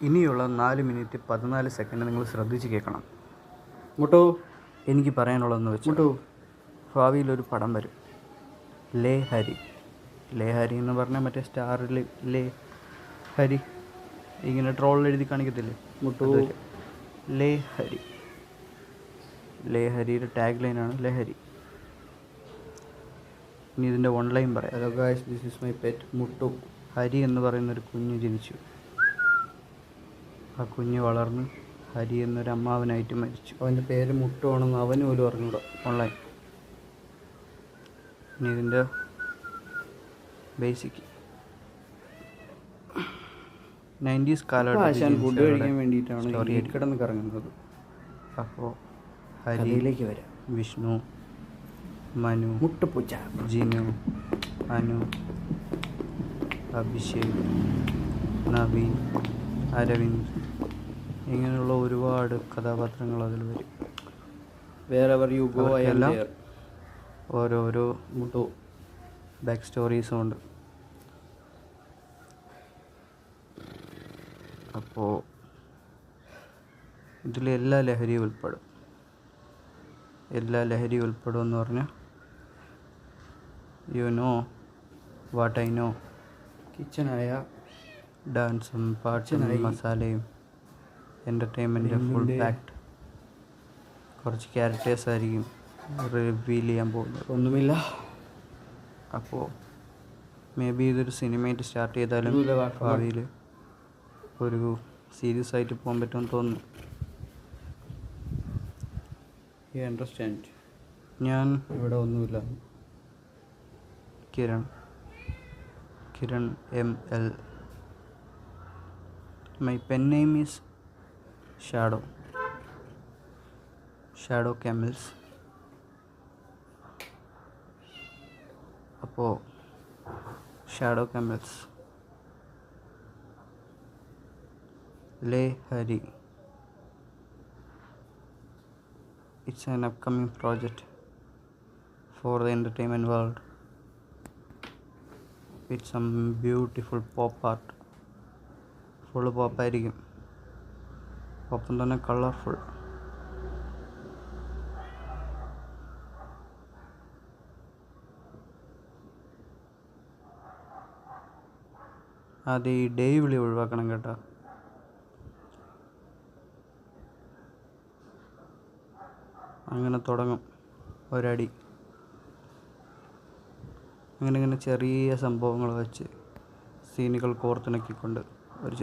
ഇനിയുള്ള 4 minute 14 second നിങ്ങൾ ശ്രദ്ധിച്ച് കേൾക്കണം. മുട്ടോ എനിക്ക് പറയാനുള്ളതെന്ന് വെച്ചാൽ മുട്ടോ ഭാവിയിലൊരു പടം വരും, ലേ ഹരി. ലേ ഹരി എന്ന് പറഞ്ഞാൽ മറ്റേ സ്റ്റാറിൽ ലേ ഹരി ഇങ്ങനെ ട്രോളിൽ എഴുതി കാണിക്കത്തില്ലേ, മുട്ടോ ലേ ഹരി. ലേ ഹരിയുടെ ടാഗ് ലൈനാണ് ലഹരി. ഇനി ഇതിൻ്റെ ഓൺലൈൻ പറയാം. Hello guys, this is my pet മുട്ടു. ഹരി എന്ന് പറയുന്നൊരു കുഞ്ഞ് ജനിച്ചു. ആ കുഞ്ഞ് വളർന്ന് ഹരി എന്നൊരു അമ്മാവനായിട്ട് മരിച്ചു. അവൻ്റെ പേര് മുട്ടു ആണെന്ന് അവന് പോലും അറിഞ്ഞൂടാ. ഓൺലൈൻ. ഇനി ഇതിൻ്റെ ബേസിക് 90s ആശാൻ ഫുഡ് കഴിക്കാൻ കാലഘട്ടത്തിൽ വേണ്ടിയിട്ടാണ് സ്റ്റോറി ഈ കിടന്ന് കറങ്ങുന്നത്. അപ്പോൾ ഹരി, കഥയിലേക്ക് വരാം. വിഷ്ണു, മനു, മുട്ടുപൂച്ച, ജിനു, അനു, അഭിഷേക്, നവീൻ, അരവിന്ദ്, ഇങ്ങനെയുള്ള ഒരുപാട് കഥാപാത്രങ്ങൾ അതിൽ വരും. Wherever you go I am അവർക്കെല്ലാം ദേർ. ഓരോരോ മുട്ടു ബാക്ക് സ്റ്റോറീസും ഉണ്ട്. അപ്പോൾ ഇതിൽ എല്ലാ ലഹരിയും ഉൾപ്പെടും. എല്ലാ ലഹരിയും ഉൾപ്പെടും എന്ന് പറഞ്ഞാൽ you know what I know. കിച്ചനായ ഡാൻസും പാട്ടും കിച്ചനായി. മസാലയും എൻ്റർടൈൻമെൻറ്റ് ഫുൾ ഇതിൻ്റെ പാക്ഡ്. കുറച്ച് ക്യാരക്ടേഴ്സ് ആയിരിക്കും റിവീൽ ചെയ്യാൻ പോകുന്നത്. ഒന്നുമില്ല. അപ്പോൾ മേ ബി ഇതൊരു സിനിമയായിട്ട് സ്റ്റാർട്ട് ചെയ്താലും ഒന്നുമില്ല, വാ. ഭാവിയിൽ ഒരു സീരിയസ് ആയിട്ട് പോകാൻ പറ്റുമെന്ന് തോന്നുന്നു. You understand? ഞാൻ ഇവിടെ ഒന്നുമില്ല. Kiran ML. My pen name is shadow കാമിൽസ്. അപ്പോൾ ഷാഡോ കാമിൽസ്, ലേ Hari. It's an upcoming project for the entertainment world with some beautiful pop art. Full പോപ്പായിരിക്കും, ഒപ്പം തന്നെ കളർഫുൾ. അത് ഈ ഡേ വിളി ഒഴിവാക്കണം കേട്ടോ. അങ്ങനെ തുടങ്ങും ഒരടി. അങ്ങനെ ചെറിയ സംഭവങ്ങൾ വെച്ച് സീനുകൾ കോർത്തിണക്കിക്കൊണ്ട് ഒരു